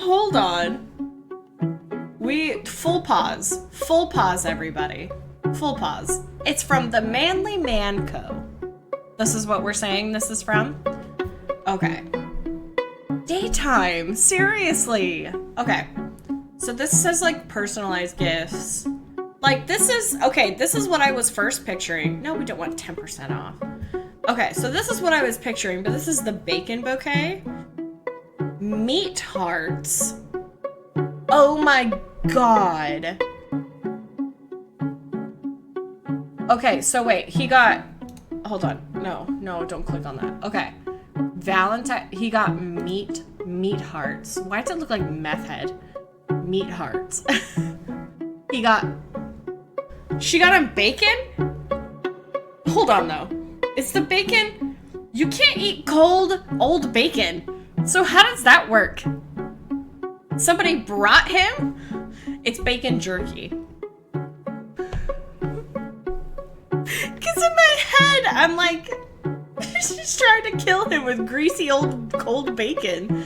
Hold on. Full pause, everybody. Full pause. It's from the Manly Man Co. This is what we're saying this is from? Okay. Daytime, seriously. Okay. So this says like personalized gifts. Like this is what I was first picturing. No, we don't want 10% off. Okay, so this is what I was picturing, but this is the bacon bouquet. Meat hearts. Oh my god. Okay, so wait, he got... Hold on. No, don't click on that. Okay. Valentine... He got meat hearts. Why does it look like meth head? Meat hearts. She got him bacon? Hold on, though. It's the bacon... You can't eat cold, old bacon. So how does that work? Somebody brought him? It's bacon jerky. Because in my head, I'm like, she's trying to kill him with greasy old cold bacon.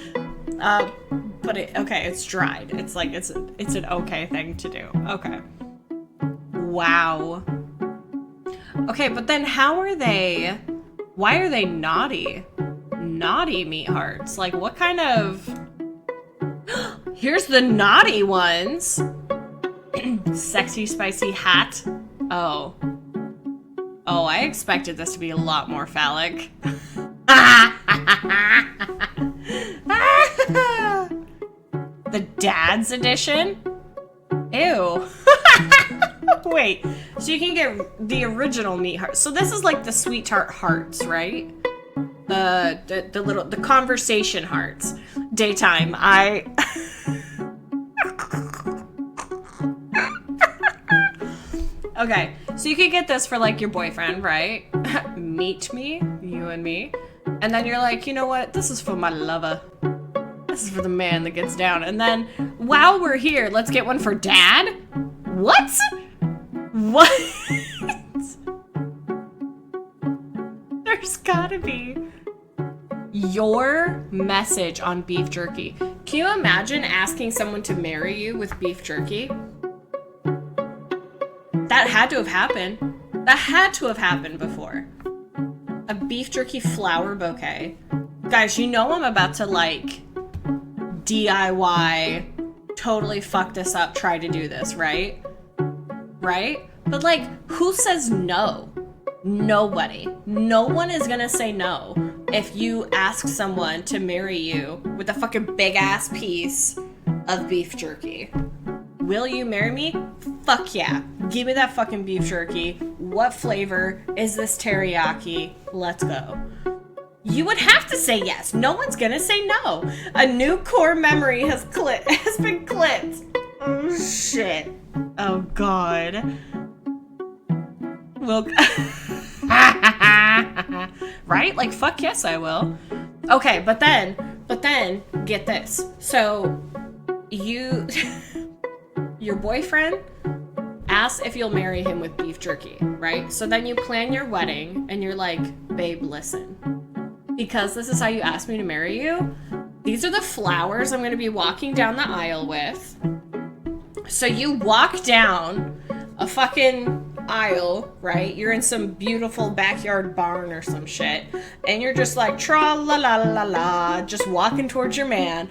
But it's dried. It's like, it's an okay thing to do. Okay. Wow. Okay, but then why are they naughty? Naughty meat hearts. Like, what kind of... Here's the naughty ones. Sexy, spicy hat. Oh, I expected this to be a lot more phallic. The dad's edition? Ew. Wait, so you can get the original meat heart. So this is like the sweet tart hearts, right? The conversation hearts. Daytime. Okay, so you could get this for like your boyfriend, right? Meet me, you and me. And then you're like, you know what? This is for my lover. This is for the man that gets down. And then while we're here, let's get one for dad? What? There's gotta be. Your message on beef jerky. Can you imagine asking someone to marry you with beef jerky? That had to have happened. That had to have happened before. A beef jerky flower bouquet. Guys, you know I'm about to like DIY, totally fuck this up, try to do this, right? Right? But like, who says no? Nobody. No one is gonna say no if you ask someone to marry you with a fucking big ass piece of beef jerky. Will you marry me? Fuck yeah. Give me that fucking beef jerky. What flavor? Is this teriyaki? Let's go. You would have to say yes. No one's gonna say no. A new core memory has been clipped. Oh shit. Oh god. Well, right? Like, fuck yes, I will. Okay, but then, get this. So, your boyfriend asks if you'll marry him with beef jerky, right? So then you plan your wedding, and you're like, babe, listen. Because this is how you asked me to marry you, these are the flowers I'm gonna be walking down the aisle with. So you walk down a fucking aisle, right? You're in some beautiful backyard barn or some shit, and you're just like tra la la la la, just walking towards your man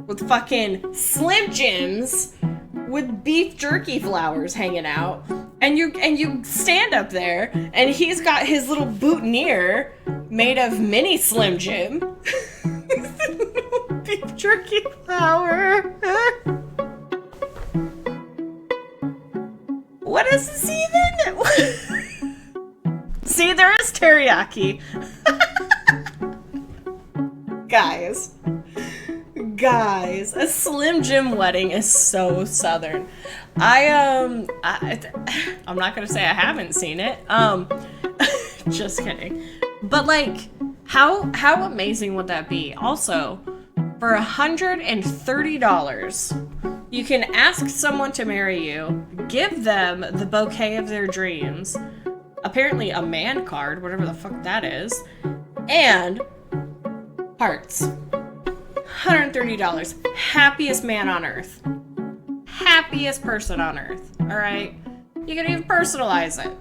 with fucking Slim Jims with beef jerky flowers hanging out, and you stand up there, and he's got his little boutonniere made of mini Slim Jim. Beef jerky flower. What is this even? See, there is teriyaki. Guys, a Slim Jim wedding is so southern. I'm not gonna say I haven't seen it. Just kidding. But like, how amazing would that be? Also, for $130, you can ask someone to marry you, give them the bouquet of their dreams, apparently a man card, whatever the fuck that is, and hearts. $130. Happiest man on earth. Happiest person on earth. All right? You can even personalize it.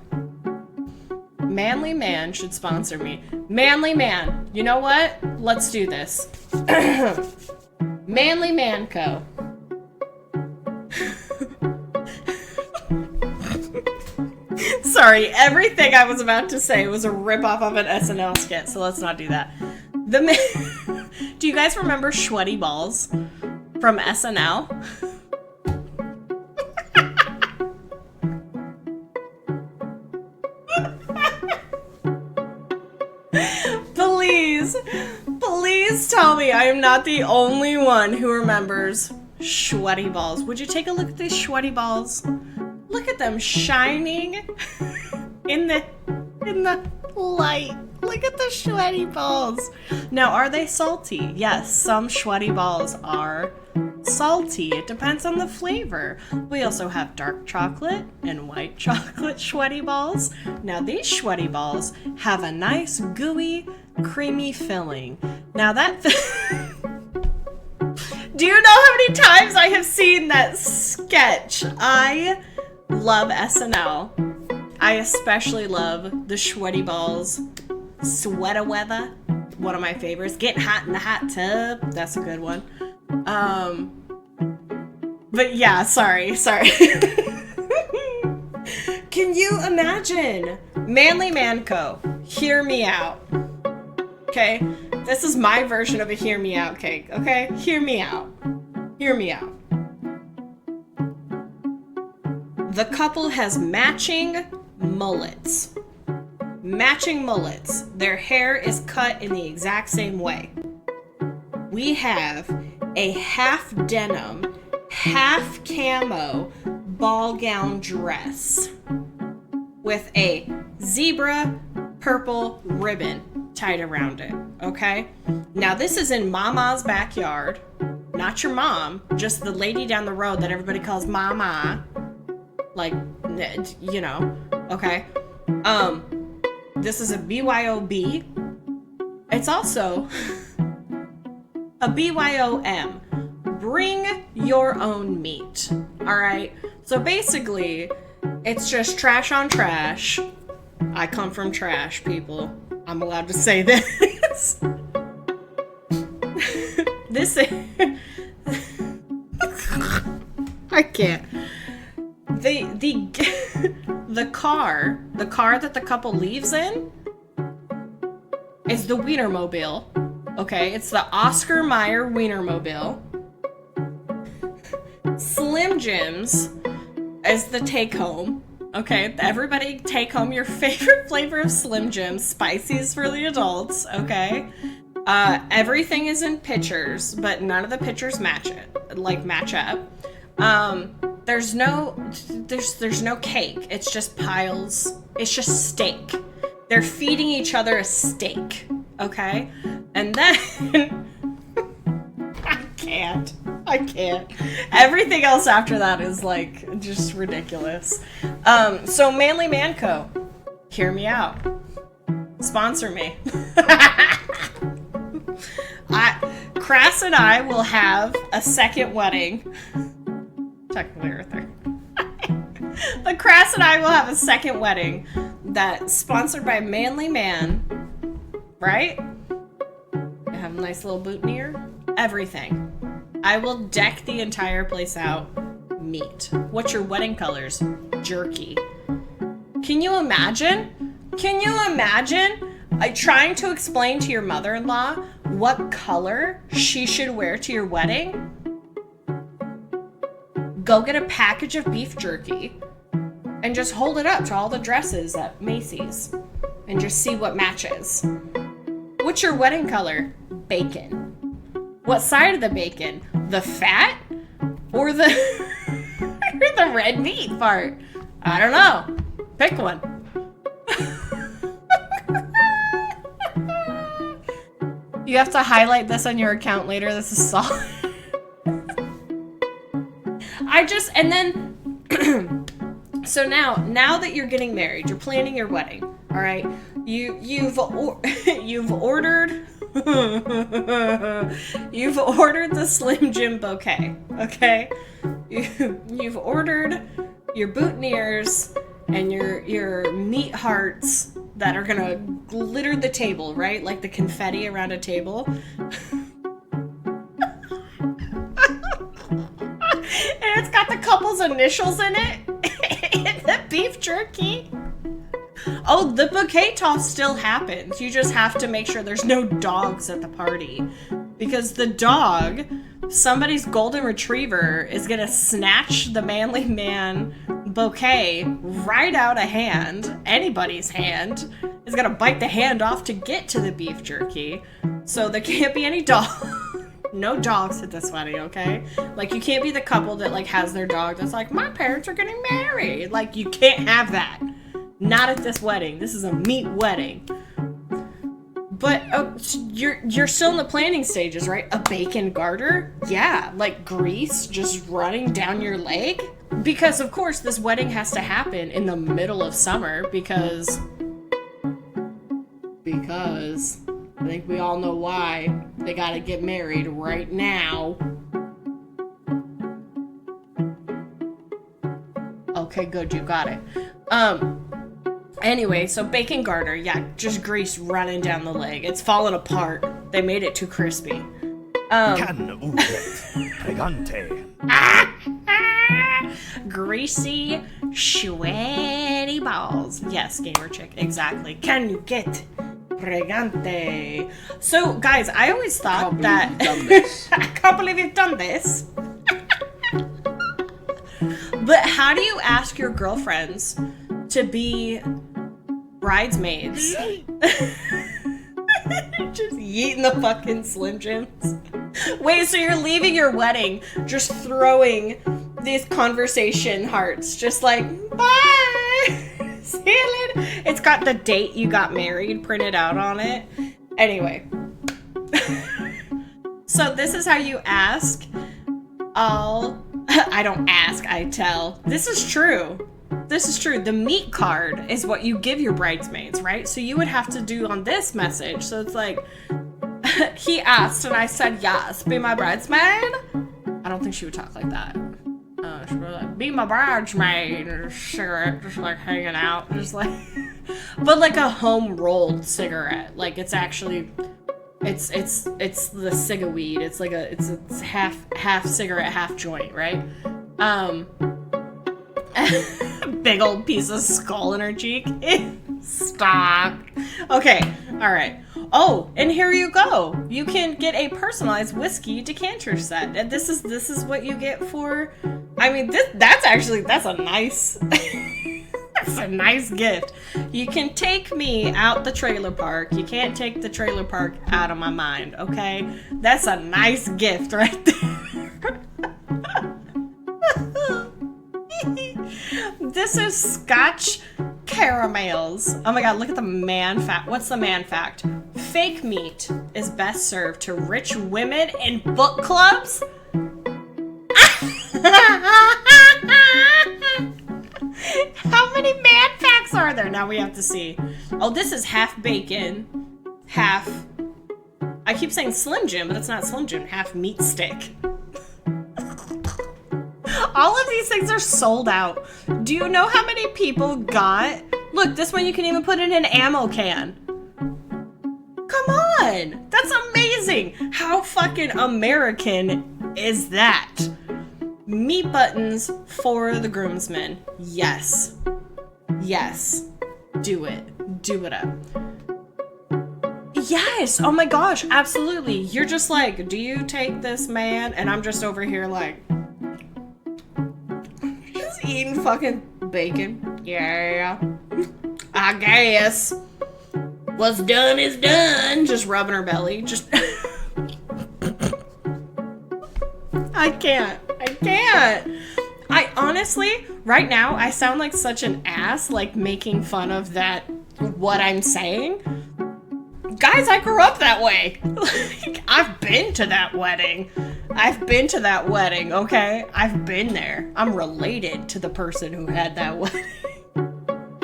Manly Man should sponsor me. Manly Man. You know what? Let's do this. Manly Man Co. Sorry, everything I was about to say was a ripoff of an SNL skit, so let's not do that. Do you guys remember Sweaty Balls from SNL? Please tell me I am not the only one who remembers Sweaty Balls. Would you take a look at these Sweaty Balls? Look at them shining in the light. Look at the sweaty balls. Now, are they salty? Yes, some sweaty balls are salty. It depends on the flavor. We also have dark chocolate and white chocolate sweaty balls. Now, these sweaty balls have a nice gooey, creamy filling. Now that do you know how many times I have seen that sketch? I love SNL. I especially love the Sweaty Balls Sweater Weather. One of my favorites. Getting hot in the hot tub. That's a good one. But yeah, sorry. Can you imagine? Manly Man Co. Hear me out. Okay? This is my version of a hear me out cake. Okay? Hear me out. Hear me out. The couple has matching mullets. Matching mullets. Their hair is cut in the exact same way. We have a half denim, half camo ball gown dress with a zebra purple ribbon tied around it, okay? Now this is in Mama's backyard. Not your mom, just the lady down the road that everybody calls Mama. Like, you know, okay? This is a BYOB. It's also a BYOM. Bring your own meat, all right? So basically, it's just trash on trash. I come from trash, people. I'm allowed to say this. This is... I can't. The car that the couple leaves in is the Wienermobile. Okay, it's the Oscar Mayer Wienermobile. Slim Jims is the take home. Okay, everybody take home your favorite flavor of Slim Jims. Spicy's for the adults, okay? Everything is in pitchers, but none of the pitchers match up. There's no cake. It's just piles. It's just steak. They're feeding each other a steak, okay? And then I can't. Everything else after that is like just ridiculous. So Manly Man Co. Hear me out. Sponsor me. Crass and I will have a second wedding. Technically right there. But Crass and I will have a second wedding that's sponsored by Manly Man. Right? I have a nice little boutonniere. Everything. I will deck the entire place out. Meat. What's your wedding colors? Jerky. Can you imagine? Trying to explain to your mother-in-law what color she should wear to your wedding? Go get a package of beef jerky and just hold it up to all the dresses at Macy's and just see what matches. What's your wedding color? Bacon. What side of the bacon? The fat or the or the red meat part? I don't know. Pick one. You have to highlight this on your account later. This is solid. And then so now that you're getting married, you're planning your wedding, all right? You've ordered You've ordered the Slim Jim bouquet, okay? You've ordered your boutonnieres and your meat hearts that are gonna glitter the table, right? Like the confetti around a table. And it's got the couple's initials in it. And the beef jerky. Oh, the bouquet toss still happens. You just have to make sure there's no dogs at the party. Because the dog, somebody's golden retriever, is gonna snatch the manly man bouquet right out of hand, anybody's hand, is gonna bite the hand off to get to the beef jerky. So there can't be any dogs. No dogs at this wedding, okay? Like, you can't be the couple that, like, has their dog that's like, my parents are getting married. Like, you can't have that. Not at this wedding. This is a meat wedding. But you're still in the planning stages, right? A bacon garter? Yeah, like grease just running down your leg? Because, of course, this wedding has to happen in the middle of summer because I think we all know why they gotta get married right now. Okay, good, you got it. Anyway, so bacon garter, yeah, just grease running down the leg. It's falling apart. They made it too crispy. Greasy, sweaty balls. Yes, gamer chick, exactly. Can you get pregante? So, guys, I always thought that... I can't believe you've done this. But how do you ask your girlfriends to be bridesmaids? Just yeeting the fucking Slim Jims. Wait, so you're leaving your wedding just throwing these conversation hearts, just like, bye! See you later. It's got the date you got married printed out on it. Anyway. So this is how you ask. I don't ask, I tell. This is true. This is true. The meat card is what you give your bridesmaids, right? So you would have to do on this message. So it's like, he asked and I said yes, be my bridesmaid. I don't think she would talk like that. She'd be like, be my bridesmaid, and a cigarette just like hanging out, just like, but like a home rolled cigarette. Like it's actually, it's the cigaweed. It's like it's half cigarette, half joint, right? Big old piece of skull in her cheek. Stop. Okay, all right. Oh, and here you go. You can get a personalized whiskey decanter set. And this is what you get for, I mean, that's a nice that's a nice gift. You can take me out the trailer park. You can't take the trailer park out of my mind, okay? That's a nice gift right there. This is Scotch caramels. Oh my god, look at the man fact. What's the man fact? Fake meat is best served to rich women in book clubs. How many man facts are there? Now we have to see. Oh, this is half bacon, half... I keep saying Slim Jim, but it's not Slim Jim. Half meat stick. All of these things are sold out. Do you know how many people got... Look, this one you can even put in an ammo can. Come on! That's amazing! How fucking American is that? Meat buttons for the groomsmen. Yes. Yes. Do it. Do it up. Yes! Oh my gosh, absolutely. You're just like, do you take this man? And I'm just over here like... just eating fucking bacon. Yeah. I guess. What's done is done. Just rubbing her belly. Just... I can't. I honestly, right now, I sound like such an ass, like making fun of that, what I'm saying. Guys, I grew up that way. Like, I've been to that wedding. Okay? I've been there. I'm related to the person who had that wedding.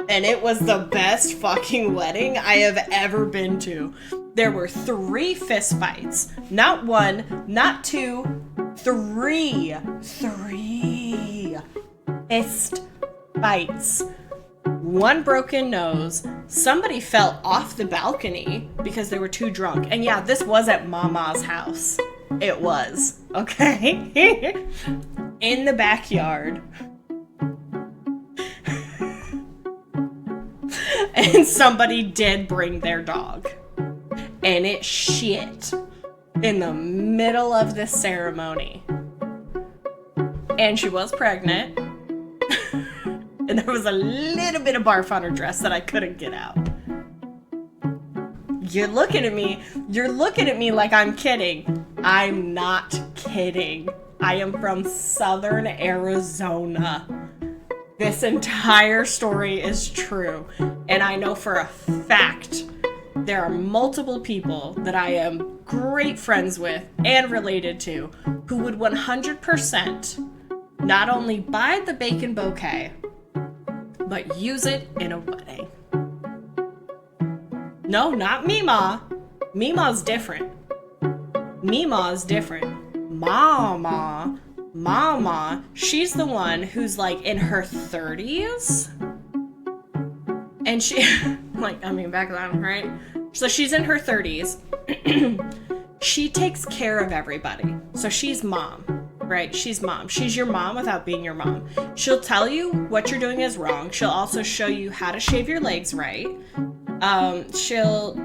And it was the best fucking wedding I have ever been to. There were 3 fist fights. Not 1, not 2, 3. 3 fist fights. 1 broken nose. Somebody fell off the balcony because they were too drunk. And yeah, this was at Mama's house. It was, okay? In the backyard. And somebody did bring their dog. And it shit in the middle of this ceremony. And she was pregnant. And there was a little bit of barf on her dress that I couldn't get out. You're looking at me like I'm kidding. I'm not kidding. I am from Southern Arizona. This entire story is true. And I know for a fact there are multiple people that I am great friends with and related to who would 100% not only buy the bacon bouquet, but use it in a wedding. No, not Mima. Mima's different. Mima's different. Mama, she's the one who's like in her 30s. And she, back then, right? So she's in her 30s. She takes care of everybody. So she's mom. Right? She's mom. She's your mom without being your mom. She'll tell you what you're doing is wrong. She'll also show you how to shave your legs right. She'll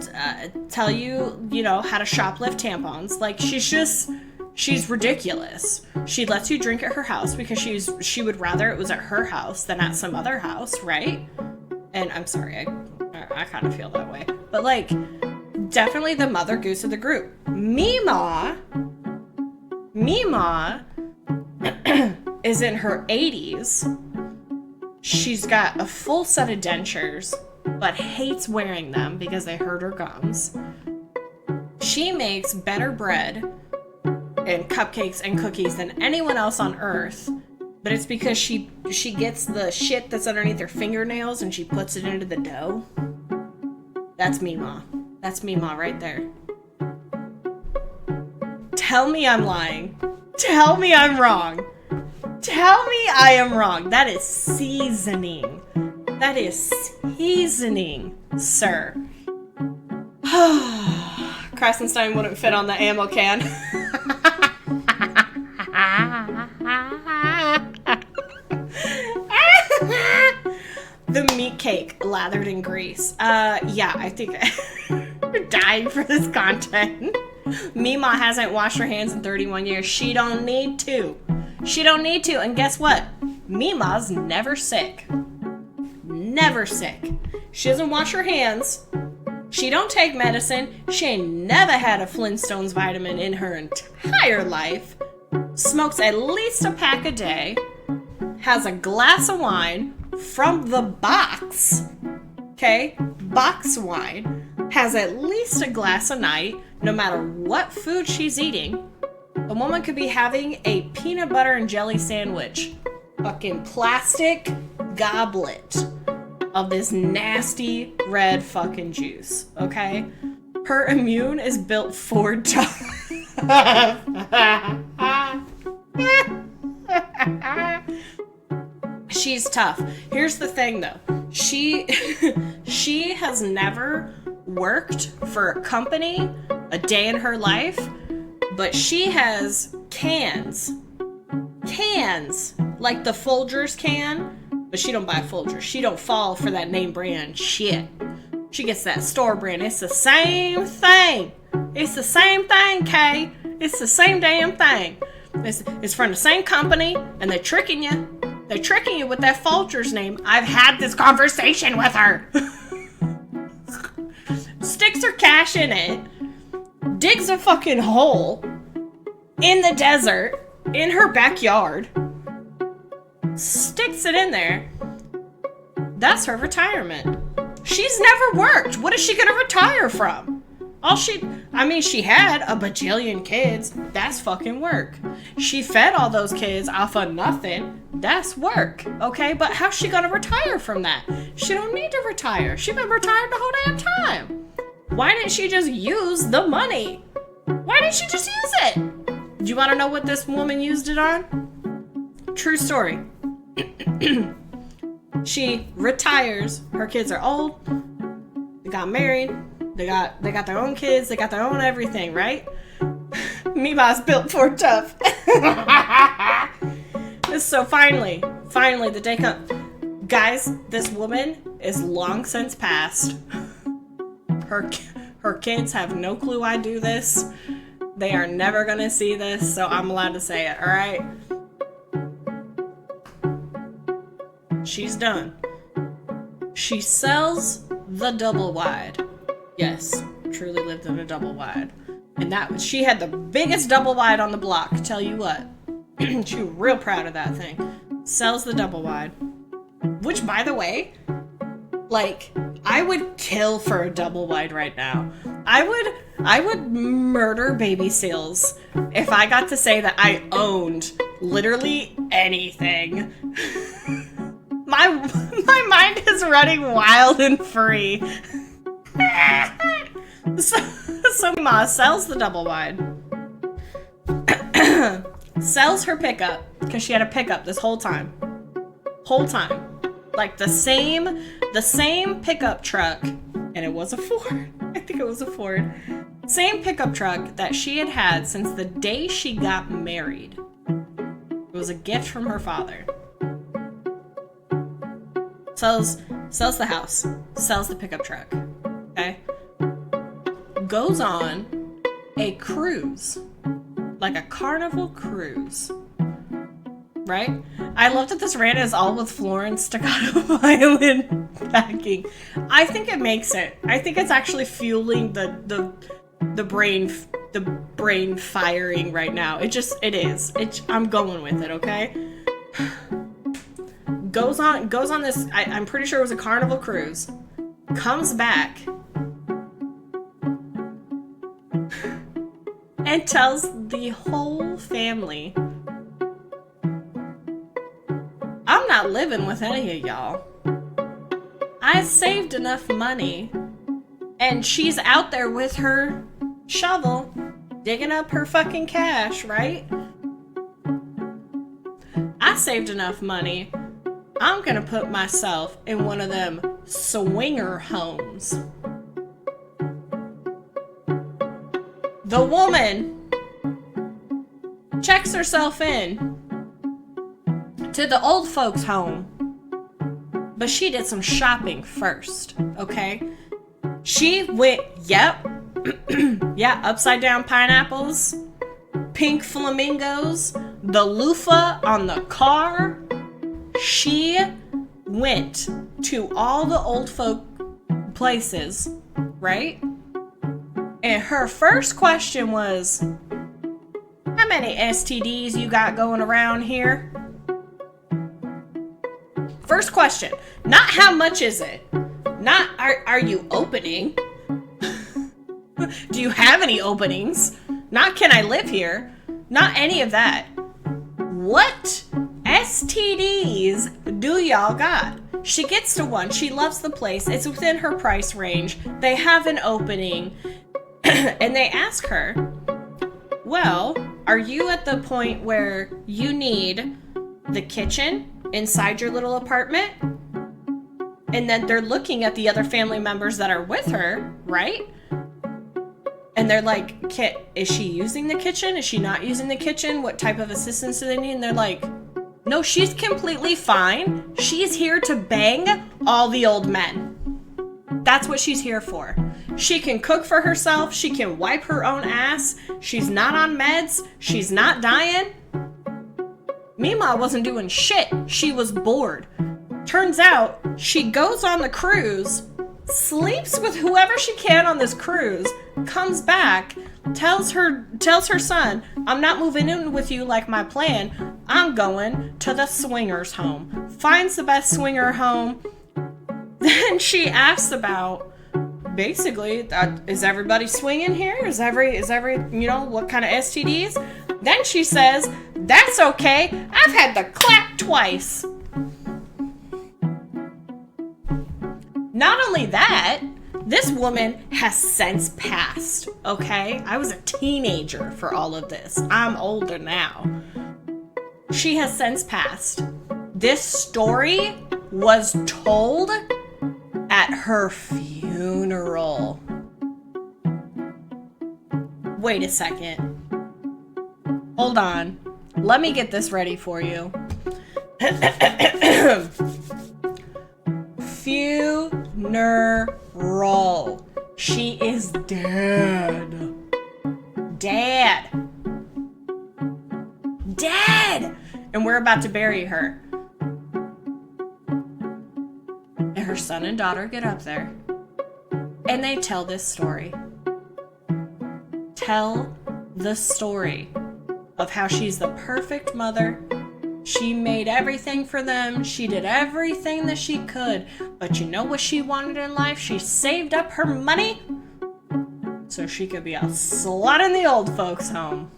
tell you, how to shoplift tampons. Like, she's ridiculous. She lets you drink at her house because she would rather it was at her house than at some other house, right? And I'm sorry, I kind of feel that way. But, like, definitely the mother goose of the group. Mima is in her 80s. She's got a full set of dentures, but hates wearing them because they hurt her gums. She makes better bread and cupcakes and cookies than anyone else on earth, but it's because she gets the shit that's underneath her fingernails and she puts it into the dough. That's Mima. That's Mima right there. Tell me I'm lying. Tell me I'm wrong. Tell me I am wrong. That is seasoning. That is seasoning, sir. Krasenstein wouldn't fit on the ammo can. The meat cake lathered in grease. Yeah, I think we're dying for this content. Mima hasn't washed her hands in 31 years. She don't need to. She don't need to. And guess what? Mima's never sick. Never sick. She doesn't wash her hands. She don't take medicine. She ain't never had a Flintstones vitamin in her entire life. Smokes at least a pack a day. Has a glass of wine from the box. Okay? Box wine. Has at least a glass a night, no matter what food she's eating. The woman could be having a peanut butter and jelly sandwich. Fucking plastic goblet of this nasty red fucking juice, okay? Her immune is built for tough. She's tough. Here's the thing though. She has never worked for a company a day in her life, but she has cans like the Folgers can, but she don't buy Folgers. She don't fall for that name brand shit. She gets that store brand. It's the same thing. It's the same thing, Kay. It's the same damn thing. It's from the same company, and they're tricking you. They're tricking you with that Folgers name. I've had this conversation with her. Sticks her cash in it, digs a fucking hole in the desert, in her backyard, sticks it in there. That's her retirement. She's never worked. What is she gonna retire from? She had a bajillion kids. That's fucking work. She fed all those kids off of nothing. That's work, okay? But how's she gonna retire from that? She don't need to retire. She's been retired the whole damn time. Why didn't she just use the money? Why didn't she just use it? Do you want to know what this woman used it on? True story. She retires. Her kids are old. They got married. They got their own kids. They got their own everything, right? Meema's built for tough. So finally, the day comes. Guys, this woman is long since passed. Her kids have no clue I do this. They are never gonna see this, so I'm allowed to say it, alright? She's done. She sells the double wide. Yes, truly lived in a double wide. And she had the biggest double wide on the block, tell you what. She was real proud of that thing. Sells the double wide. Which, by the way, like, I would kill for a double wide right now. I would murder baby seals if I got to say that I owned literally anything. My mind is running wild and free. So Ma sells the double wide. Sells her pickup, because she had a pickup this whole time. Like the same pickup truck, and it was a Ford. I think it was a Ford. Same pickup truck that she had had since the day she got married. It was a gift from her father. Sells the house. Sells the pickup truck. Okay? Goes on a cruise. Like a carnival cruise. Right? I love that this rant is all with Florence staccato violin backing. I think it makes it. I think it's actually fueling the brain firing right now. It is. I'm going with it, okay? Goes on this, I'm pretty sure it was a carnival cruise. Comes back and tells the whole family, I'm not living with any of y'all. I saved enough money, and she's out there with her shovel, digging up her fucking cash, right? I saved enough money. I'm gonna put myself in one of them swinger homes. The woman checks herself in to the old folks' home, but she did some shopping first, okay? She went, yeah, upside down pineapples, pink flamingos, the loofah on the car. She went to all the old folk places, right? And her first question was, how many STDs you got going around here? First question. Not how much is it? Not are you opening? Do you have any openings? Not can I live here? Not any of that. What STDs do y'all got? She gets to one. She loves the place. It's within her price range. They have an opening. And they ask her, well, are you at the point where you need the kitchen inside your little apartment? And then they're looking at the other family members that are with her, right? And they're like, is she using the kitchen? Is she not using the kitchen? What type of assistance do they need? And they're like, no, she's completely fine. She's here to bang all the old men. That's what she's here for. She can cook for herself. She can wipe her own ass. She's not on meds. She's not dying. Mima wasn't doing shit. She was bored. Turns out she goes on the cruise, sleeps with whoever she can on this cruise, comes back, tells her son, I'm not moving in with you like my plan. I'm going to the swingers home. Finds the best swinger home. Then she asks about, basically, is everybody swinging here? Is every, what kind of STDs? Then she says, that's okay. I've had the clap twice. Not only that, This woman has since passed, okay? I was a teenager for all of this. I'm older now. She has since passed. This story was told at her funeral. Wait a second. Hold on. Let me get this ready for you. Funeral. She is dead. Dead. And we're about to bury her. And her son and daughter get up there. And they tell this story. Tell the story of how she's the perfect mother. She made everything for them. She did everything that she could. But you know what she wanted in life? She saved up her money so she could be a slut in the old folks' home.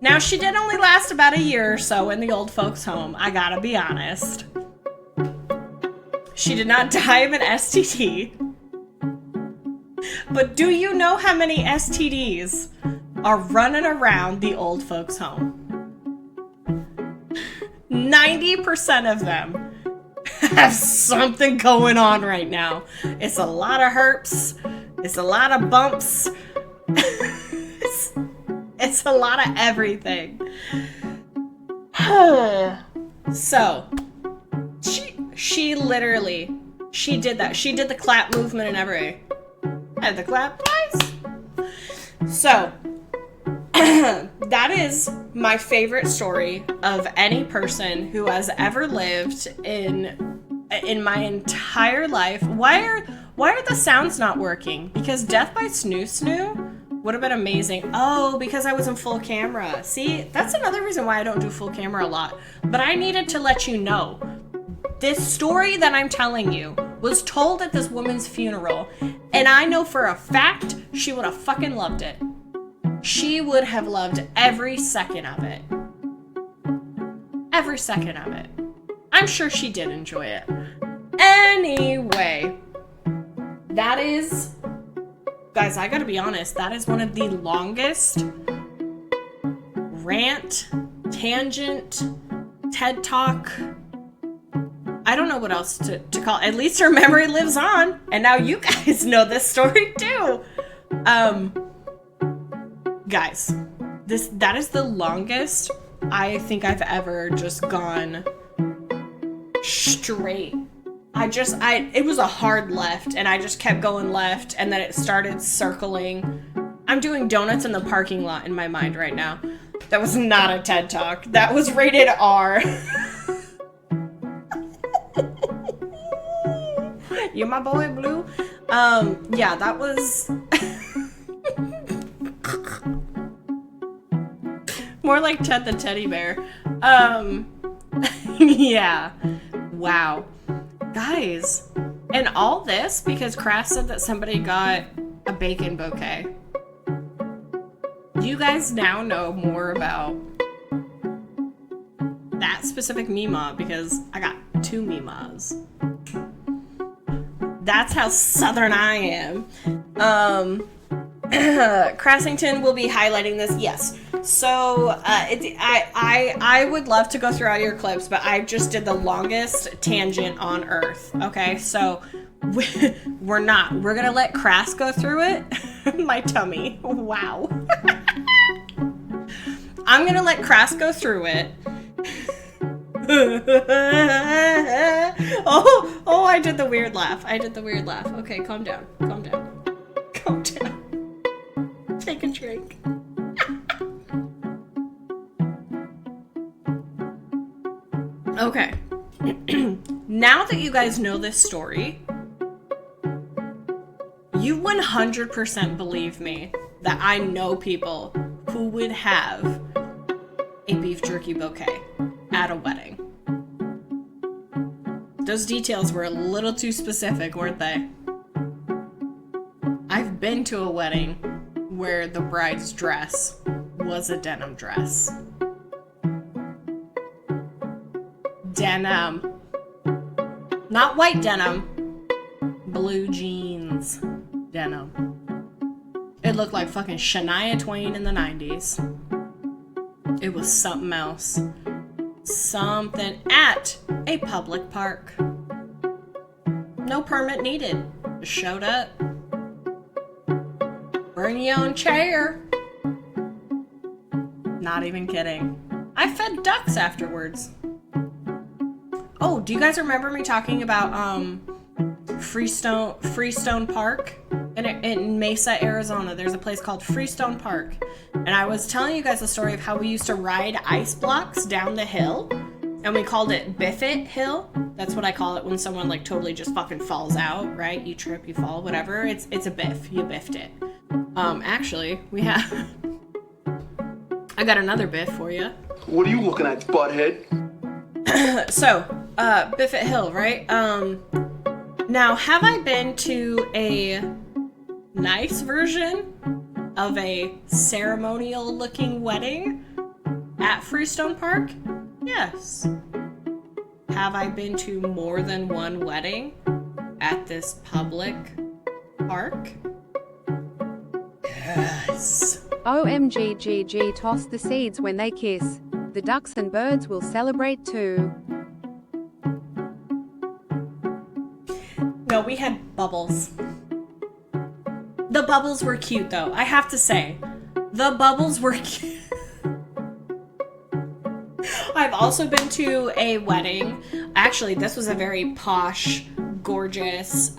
Now, she did only last about a year or so in the old folks' home. I gotta be honest. She did not die of an STD. But do you know how many STDs are running around the old folks' home? 90% of them have something going on right now. It's a lot of herpes. It's a lot of bumps. It's a lot of everything. So, she literally, she did that. She did the clap movement and everything. And the clap twice. So, that is my favorite story of any person who has ever lived in my entire life. Why are the sounds not working? Because Death by Snoo Snoo would have been amazing. Oh, because I was in full camera. See, that's another reason why I don't do full camera a lot. But I needed to let you know. This story that I'm telling you was told at this woman's funeral. And I know for a fact she would have fucking loved it. She would have loved every second of it. Every second of it. I'm sure she did enjoy it. Anyway, that is... Guys, I gotta be honest, that is one of the longest rant, tangent, TED Talk. I don't know what else to call it. At least her memory lives on. And now you guys know this story too. Guys, that is the longest I think I've ever just gone straight. It was a hard left, and I just kept going left, and then it started circling. I'm doing donuts in the parking lot in my mind right now. That was not a TED Talk. That was rated R. You my boy, Blue? Yeah, that was... more like Ted the Teddy Bear. Yeah. Wow. Guys, and all this because Craft said that somebody got a bacon bouquet. You guys now know more about that specific Mima because I got 2 Mimas. That's how southern I am. Crassington will be highlighting this, yes. So, I would love to go through all your clips, but I just did the longest tangent on Earth, okay? So, we're not. We're gonna let Crass go through it. My tummy. Wow. I'm gonna let Crass go through it. Oh, I did the weird laugh. Okay, calm down. Take a drink. Okay. Now that you guys know this story, you 100% believe me that I know people who would have a beef jerky bouquet at a wedding. Those details were a little too specific, weren't they? I've been to a wedding where the bride's dress was a denim dress. Denim. Not white denim. blue jeans denim. It looked like fucking Shania Twain in the 90s. It was something else. Something at a public park. No permit needed. Just showed up. Bring your own chair. Not even kidding. I fed ducks afterwards. Oh, do you guys remember me talking about Freestone Park in Mesa, Arizona? There's a place called Freestone Park, and I was telling you guys the story of how we used to ride ice blocks down the hill, and we called it Biff It Hill. That's what I call it when someone like totally just fucking falls out, right? You trip, you fall, whatever. It's a biff. You biffed it. Actually, we have. I got another biff for you. What are you looking at, butthead? So, Biff It Hill, right? Now, have I been to a nice version of a ceremonial-looking wedding at Freestone Park? Yes. Have I been to more than one wedding at this public park? Yes. OMGGG, toss the seeds when they kiss. The ducks and birds will celebrate too. No, we had bubbles. The bubbles were cute, though. I have to say, the bubbles were cute. I've also been to a wedding. Actually, this was a very posh, gorgeous,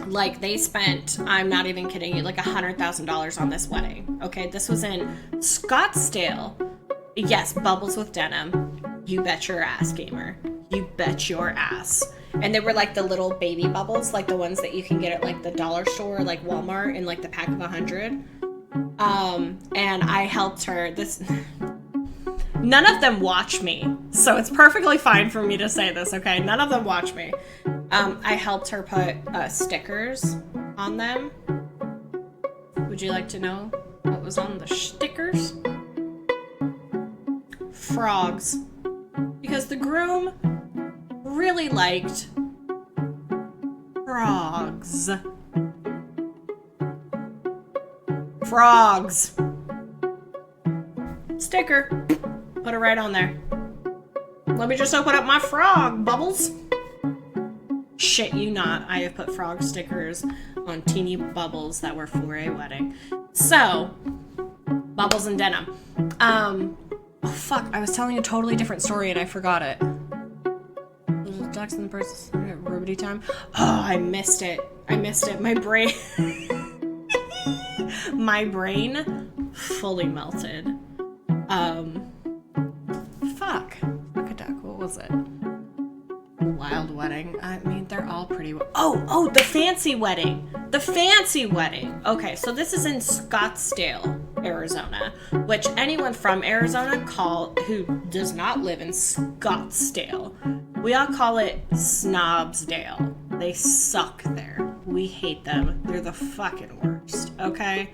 like they spent, I'm not even kidding you, like $100,000 on this wedding. Okay, this was in Scottsdale. Yes, bubbles with denim. You bet your ass, gamer. You bet your ass. And they were like the little baby bubbles, like the ones that you can get at like the dollar store, like Walmart, in like the pack of 100. And I helped her. None of them watch me, so it's perfectly fine for me to say this, okay? None of them watch me. I helped her put stickers on them. Would you like to know what was on the stickers? Frogs. Because the groom really liked frogs. Frogs. Sticker. Put it right on there. Let me just open up my frog, Bubbles. Shit you not. I have put frog stickers on teeny bubbles that were for a wedding. So, bubbles and denim. Oh fuck, I was telling a totally different story and I forgot it. Little ducks and the birds, rubbity time. Oh, I missed it. My brain... my brain fully melted. Fuck a duck, what was it? Wild wedding. I mean, they're all pretty... Oh, the fancy wedding. Okay, so this is in Scottsdale, Arizona, which anyone from Arizona who does not live in Scottsdale, we all call it Snobsdale. They suck there. We hate them. They're the fucking worst, okay?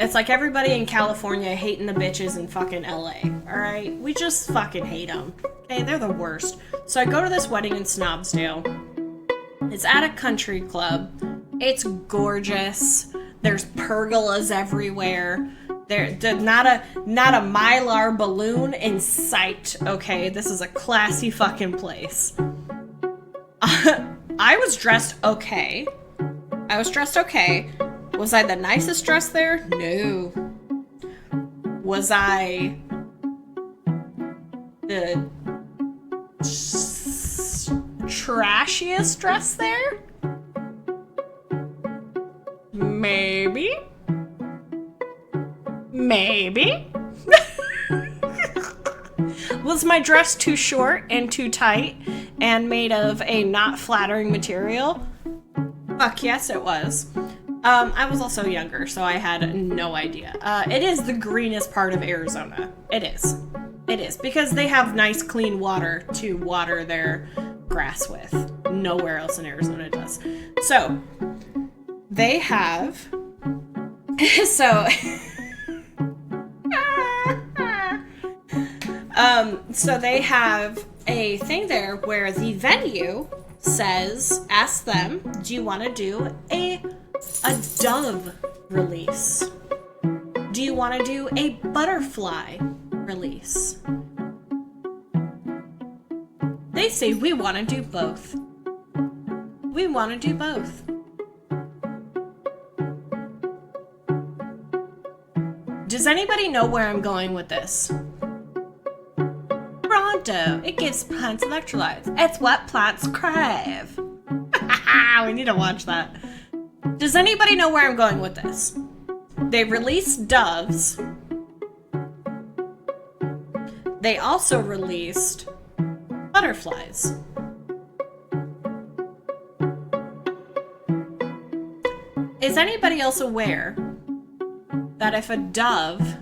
It's like everybody in California hating the bitches in fucking LA, alright? We just fucking hate them. Okay, they're the worst. So I go to this wedding in Snobsdale. It's at a country club. It's gorgeous. There's pergolas everywhere. There's not a Mylar balloon in sight, okay? This is a classy fucking place. I was dressed okay. Was I the nicest dressed there? No. Was I the trashiest dress there? Maybe. Was my dress too short and too tight and made of a not flattering material? Fuck yes, it was. I was also younger, so I had no idea. It is the greenest part of Arizona. It is, because they have nice, clean water to water their grass with. Nowhere else in Arizona does. So, they have... So they have a thing there where the venue asks them, do you want to do a dove release? Do you want to do a butterfly release? They say, we want to do both. We want to do both. Does anybody know where I'm going with this? Pronto, it gives plants electrolytes. It's what plants crave. We need to watch that. Does anybody know where I'm going with this? They released doves. They also released butterflies. Is anybody else aware that if a dove,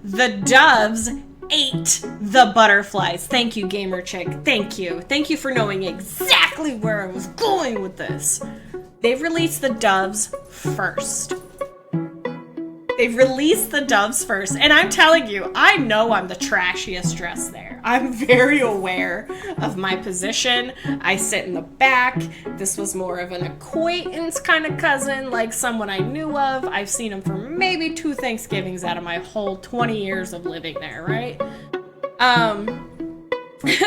the doves ate the butterflies? Thank you, Gamer Chick. Thank you. Thank you for knowing exactly where I was going with this. They've released the doves first. They've released the doves first. And I'm telling you, I know I'm the trashiest dressed there. I'm very aware of my position. I sit in the back. This was more of an acquaintance kind of cousin, like someone I knew of. I've seen him for maybe 2 Thanksgivings out of my whole 20 years of living there, right?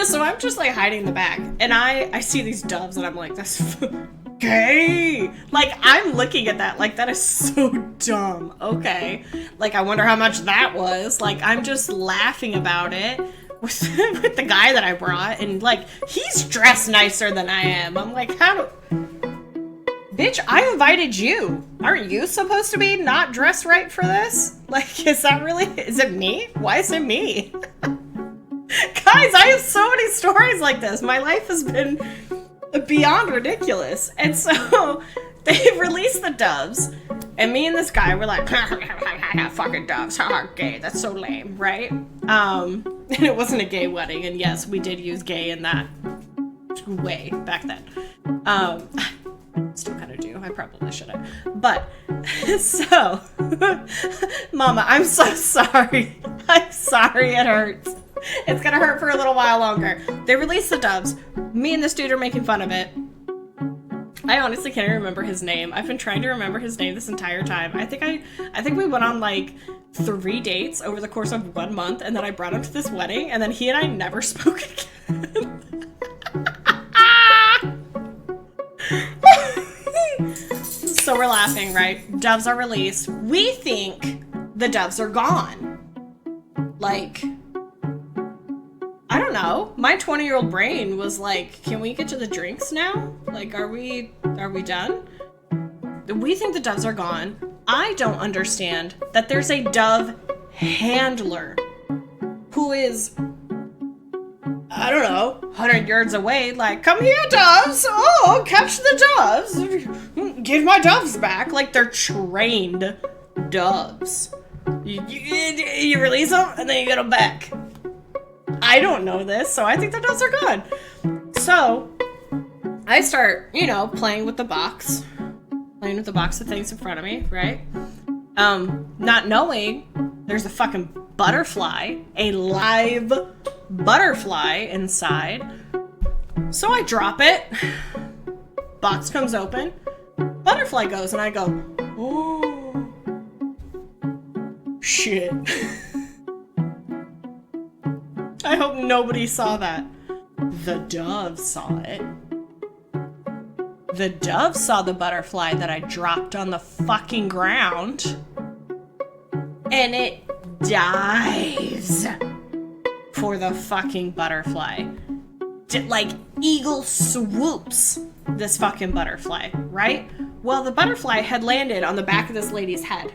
So I'm just like hiding in the back. And I see these doves and I'm like, that's gay. Like, I'm looking at that like, that is so dumb. Okay. Like, I wonder how much that was. Like, I'm just laughing about it with the guy that I brought. And like, he's dressed nicer than I am. I'm like, bitch, I invited you. Aren't you supposed to be not dressed right for this? Like, is it me? Why is it me? Guys, I have so many stories like this. My life has been beyond ridiculous. And so they released the doves, and me and this guy were like, fucking doves, haha, gay, that's so lame, right? And it wasn't a gay wedding, and yes, we did use gay in that way back then. Still kind of do. I probably shouldn't. But, so, Mama, I'm so sorry. I'm sorry it hurts. It's gonna hurt for a little while longer. They released the doves. Me and this dude are making fun of it. I honestly can't even remember his name. I've been trying to remember his name this entire time. I think we went on like 3 dates over the course of 1 month, and then I brought him to this wedding, and then he and I never spoke again. So we're laughing, right? Doves are released. We think the doves are gone. Like, I don't know. My 20-year-old brain was like, can we get to the drinks now? Like, are we done? We think the doves are gone. I don't understand that there's a dove handler who is, I don't know, 100 yards away, like, come here, doves! Oh, catch the doves! Give my doves back! Like, they're trained doves. You release them, and then you get them back. I don't know this, so I think the doves are gone. So, I start, playing with the box. Playing with the box of things in front of me, right? Not knowing there's a fucking butterfly, a live butterfly inside. So I drop it. Box comes open. Butterfly goes, and I go, oh, shit. I hope nobody saw that. The dove saw it. The dove saw the butterfly that I dropped on the fucking ground. And it dives for the fucking butterfly. Like, eagle swoops this fucking butterfly, right? Well, the butterfly had landed on the back of this lady's head.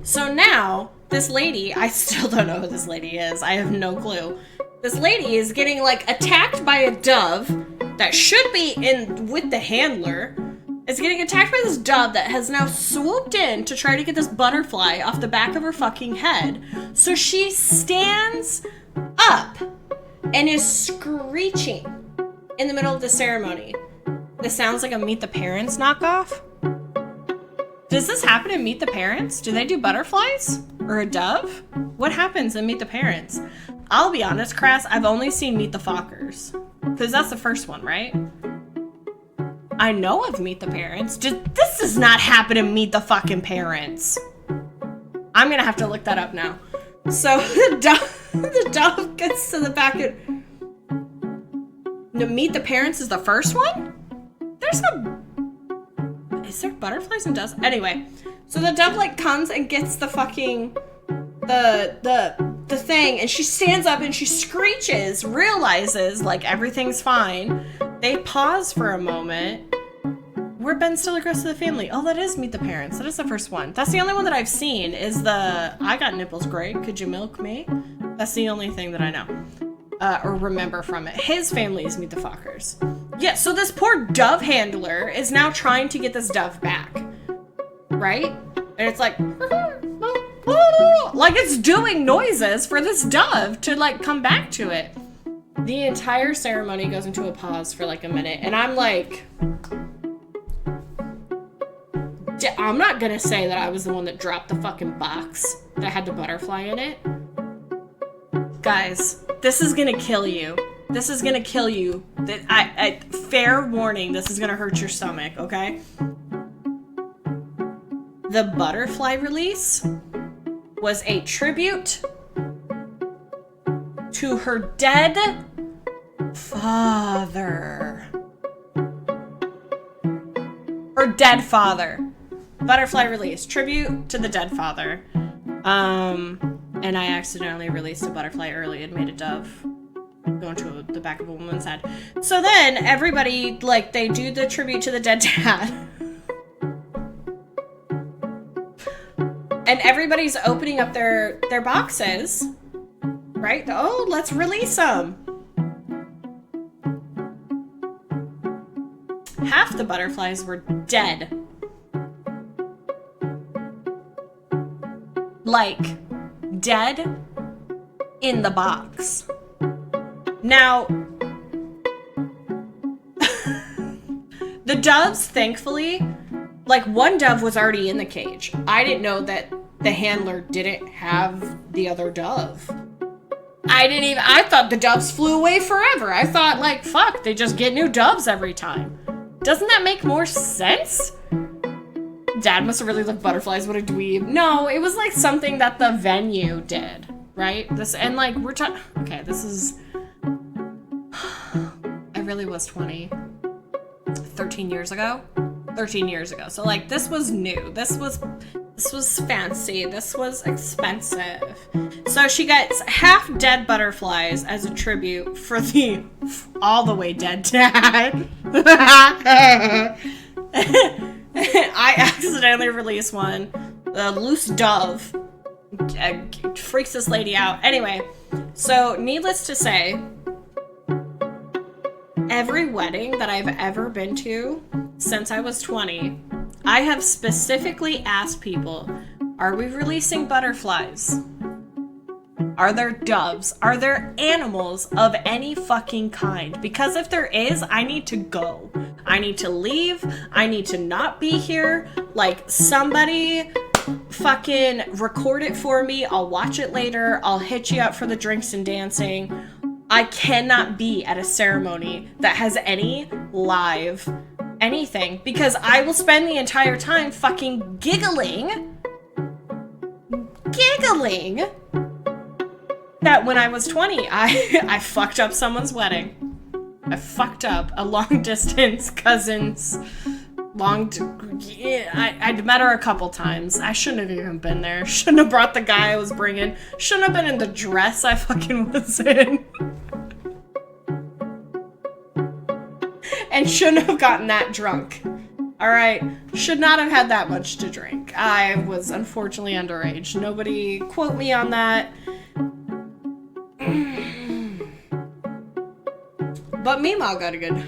So now, this lady, I still don't know who this lady is. I have no clue. This lady is getting, like, attacked by a dove that should be in with the handler. Is getting attacked by this dove that has now swooped in to try to get this butterfly off the back of her fucking head. So she stands up and is screeching in the middle of the ceremony. This sounds like a Meet the Parents knockoff. Does this happen in Meet the Parents? Do they do butterflies? Or a dove? What happens in Meet the Parents? I'll be honest, Crass, I've only seen Meet the Fockers. Because that's the first one, right? I know of Meet the Parents. This does not happen in Meet the fucking Parents. I'm gonna have to look that up now. So the dove gets to the back of... No, Meet the Parents is the first one? Is there butterflies and doves? Anyway, so the dove like comes and gets the fucking the thing, and she stands up and she screeches, realizes like everything's fine. They pause for a moment. Where Ben Stiller goes to the family. Oh, that is Meet the Parents. That is the first one. That's the only one that I've seen is the I got nipples great. Could you milk me? That's the only thing that I know. Or remember from it. His family is Meet the Fockers. Yeah, so this poor dove handler is now trying to get this dove back. Right? And it's like it's doing noises for this dove to like come back to it. The entire ceremony goes into a pause for like a minute, and I'm like, I'm not gonna say that I was the one that dropped the fucking box that had the butterfly in it. Guys, this is gonna kill you. This is gonna kill you. Fair warning, this is gonna hurt your stomach, okay? The butterfly release was a tribute to her dead father. Her dead father. Butterfly release. Tribute to the dead father. And I accidentally released a butterfly early and made a dove go into the back of a woman's head. So then everybody, like, they do the tribute to the dead dad. And everybody's opening up their boxes. Right? Oh, let's release them. Half the butterflies were dead. Like, dead in the box. Now, the doves, thankfully, like, one dove was already in the cage. I didn't know that the handler didn't have the other dove. I thought the doves flew away forever. I thought, like, fuck, they just get new doves every time. Doesn't that make more sense? Dad must have really loved butterflies. What a dweeb. No, it was like something that the venue did, right? Okay, this is... I really was 20. 13 years ago? 13 years ago. So, like, this was new. This was fancy. This was expensive. So she gets half dead butterflies as a tribute for the all the way dead dad. I accidentally released one. The loose dove freaks this lady out. Anyway, so needless to say, every wedding that I've ever been to since I was 20, I have specifically asked people, are we releasing butterflies? Are there doves? Are there animals of any fucking kind? Because if there is, I need to go. I need to leave. I need to not be here. Like, somebody fucking record it for me. I'll watch it later. I'll hit you up for the drinks and dancing. I cannot be at a ceremony that has any live anything, because I will spend the entire time fucking giggling that when I was 20, I fucked up someone's wedding. I fucked up a long distance cousin's I'd met her a couple times. I shouldn't have even been there. Shouldn't have brought the guy I was bringing. Shouldn't have been in the dress I fucking was in. And shouldn't have gotten that drunk. Alright? Should not have had that much to drink. I was unfortunately underage. Nobody quote me on that. But Meemaw got a good...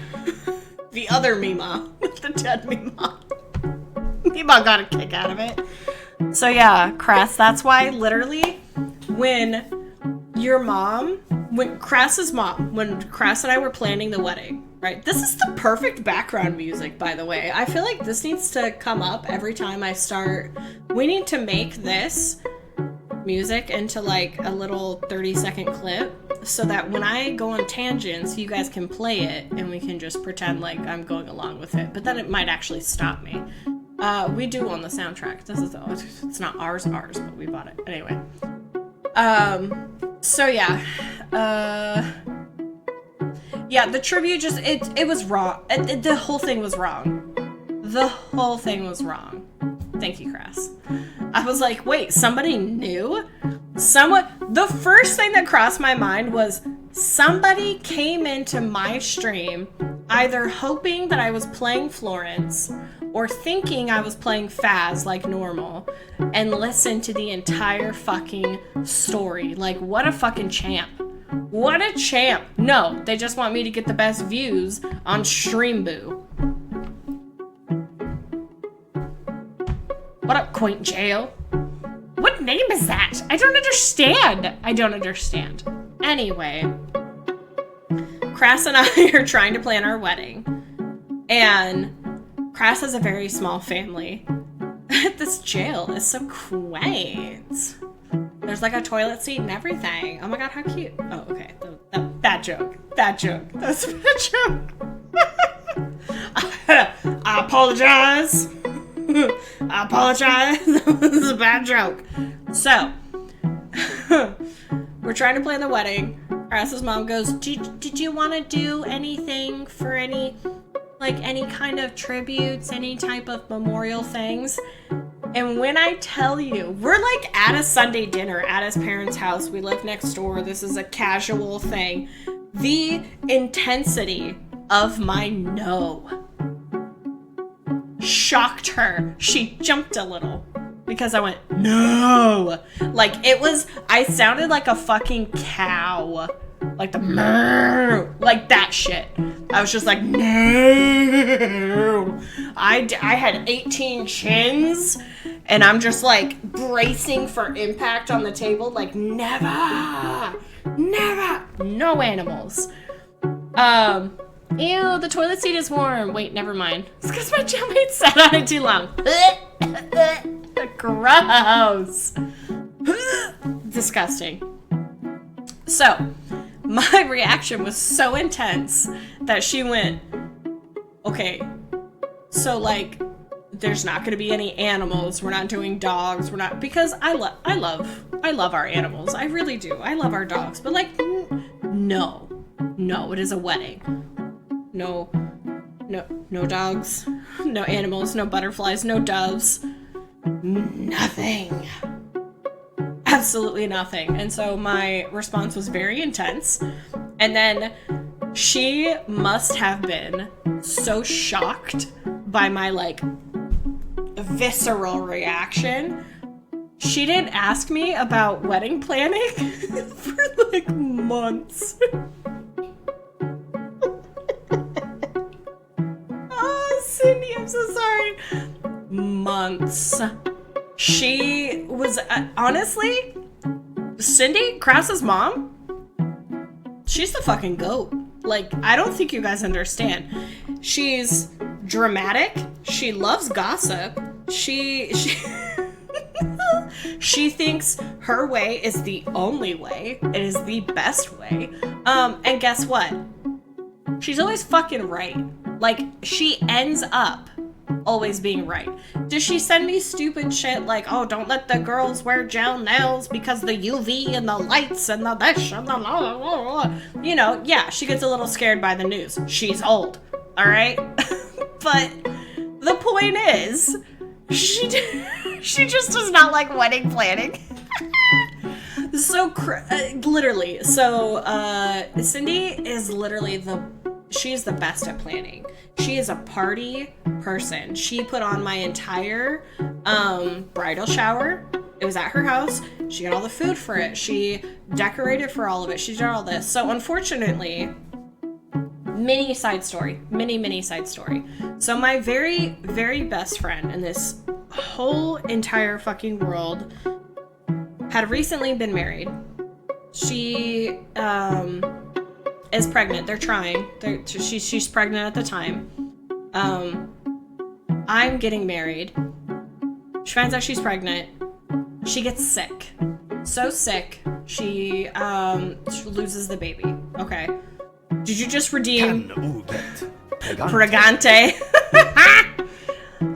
The other Meemaw. The dead Meemaw. Meemaw got a kick out of it. So yeah, Crass, that's why literally when Crass's mom, when Crass and I were planning the wedding, Right? This is the perfect background music, by the way. I feel like this needs to come up every time I start. We need to make this music into like a little 30-second clip so that when I go on tangents, you guys can play it and we can just pretend like I'm going along with it. But then it might actually stop me. We do own the soundtrack. It's not ours, but we bought it. Anyway. So yeah. Yeah, the tribute just, it was wrong. The whole thing was wrong. The whole thing was wrong. Thank you, Crass. I was like, wait, somebody knew? The first thing that crossed my mind was somebody came into my stream either hoping that I was playing Florence or thinking I was playing Faz like normal and listened to the entire fucking story. Like, what a fucking champ. What a champ. No, they just want me to get the best views on Streamboo. What up, Quaint Jail? What name is that? I don't understand. Anyway, Crass and I are trying to plan our wedding. And Crass has a very small family. This jail is so quaint. There's like a toilet seat and everything. Oh my god, how cute. Oh, okay. Bad joke. That's a bad joke. I apologize. This is a bad joke. So, we're trying to plan the wedding. Crass's mom goes, did you want to do anything for any kind of tributes, any type of memorial things? And when I tell you, we're like at a Sunday dinner at his parents' house. We live next door. This is a casual thing. The intensity of my no shocked her. She jumped a little because I went, no. Like I sounded like a fucking cow. Like the moo, like that shit. I was just like, no. I had 18 chins, and I'm just like bracing for impact on the table, like never, no animals. Ew, the toilet seat is warm. Wait, never mind. It's because my jailmate sat on it too long. Gross. Disgusting. So, my reaction was so intense that she went, okay, so like, there's not going to be any animals. We're not doing dogs. We're not, because I love our animals. I really do. I love our dogs. But like, no, it is a wedding. No dogs, no animals, no butterflies, no doves, nothing. Absolutely nothing. And so my response was very intense. And then she must have been so shocked by my like visceral reaction. She didn't ask me about wedding planning for like months. Oh, Cindy, I'm so sorry. Months. She was, honestly, Cindy, Crass's mom, she's the fucking GOAT. Like, I don't think you guys understand. She's dramatic. She loves gossip. She thinks her way is the only way. It is the best way. And guess what? She's always fucking right. Like, she ends up always being right. Does she send me stupid shit like, oh, don't let the girls wear gel nails because the UV and the lights and the this and the blah, blah, blah. You know, yeah, she gets a little scared by the news. She's old, all right? But the point is, she just does not like wedding planning. Literally. So, Cindy is literally she's the best at planning. She is a party person. She put on my entire bridal shower. It was at her house. She got all the food for it. She decorated for all of it. She did all this. So unfortunately, mini side story. So my very, very best friend in this whole entire fucking world had recently been married. She is pregnant. They're trying. She's pregnant at the time. I'm getting married. She finds out she's pregnant. She gets sick. So sick, she loses the baby. Okay. Did you just redeem Pregante?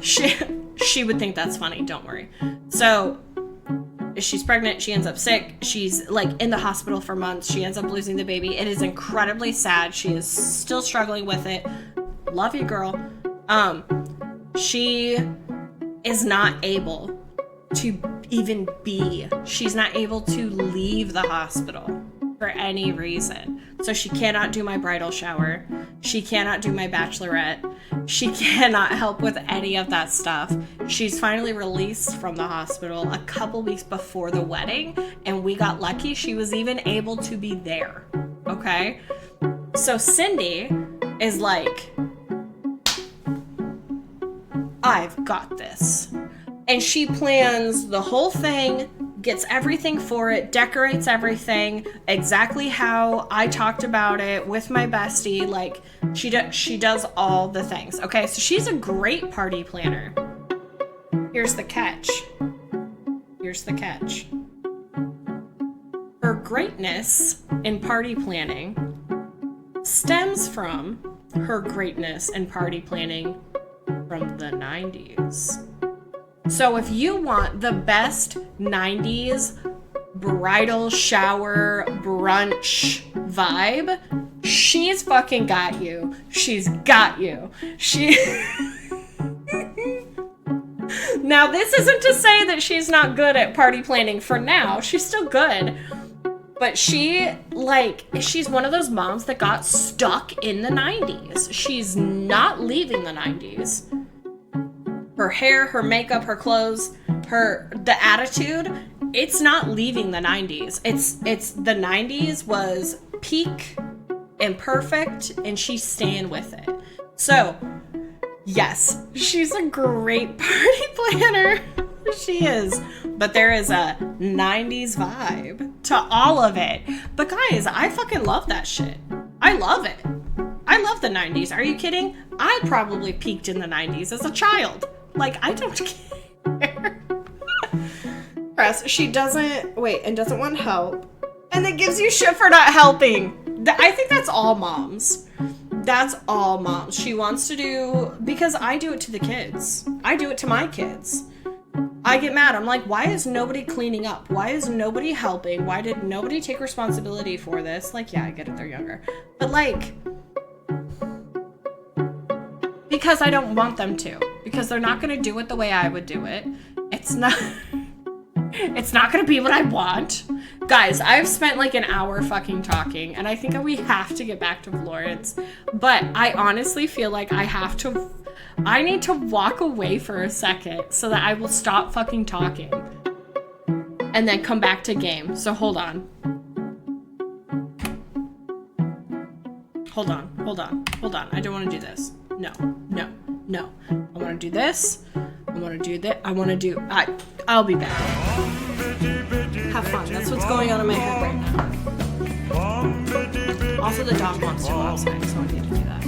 She would think that's funny, don't worry. So she's pregnant, she ends up sick, she's like in the hospital for months, she ends up losing the baby. It is incredibly sad. She is still struggling with it. Love you, girl. She is not able to even be. She's not able to leave the hospital for any reason. So she cannot do my bridal shower. She cannot do my bachelorette. She cannot help with any of that stuff. She's finally released from the hospital a couple weeks before the wedding, and we got lucky. She was even able to be there. Okay? So Cindy is like, I've got this. And she plans the whole thing, gets everything for it, decorates everything exactly how I talked about it with my bestie. Like, she does all the things. Okay, so she's a great party planner. Here's the catch. Here's the catch. Her greatness in party planning stems from her greatness in party planning from the 90s. So if you want the best 90s bridal shower brunch vibe, she's fucking got you. She's got you. Now, this isn't to say that she's not good at party planning for now. She's still good. But she's one of those moms that got stuck in the 90s. She's not leaving the 90s. Her hair, her makeup, her clothes, the attitude, it's not leaving the 90s. It's the 90s was peak and perfect, and she's staying with it. So, yes, she's a great party planner. She is. But there is a 90s vibe to all of it. But guys, I fucking love that shit. I love it. I love the 90s. Are you kidding? I probably peaked in the 90s as a child. Like, I don't care. Press, she doesn't want help. And it gives you shit for not helping. I think that's all moms. That's all moms. She wants to do, because I do it to the kids. I do it to my kids. I get mad. I'm like, why is nobody cleaning up? Why is nobody helping? Why did nobody take responsibility for this? Like, yeah, I get it, they're younger. But like, because I don't want them to. Because they're not going to do it the way I would do it. It's not going to be what I want. Guys, I've spent like an hour fucking talking, and I think we have to get back to Florence. But I honestly feel like I need to walk away for a second so that I will stop fucking talking. And then come back to game. So hold on. Hold on. I don't want to do this. No. I want to do this. I want to do that. I'll be back. Have fun. That's what's going on in my head right now. Also, the dog wants to go outside, so I need to do that.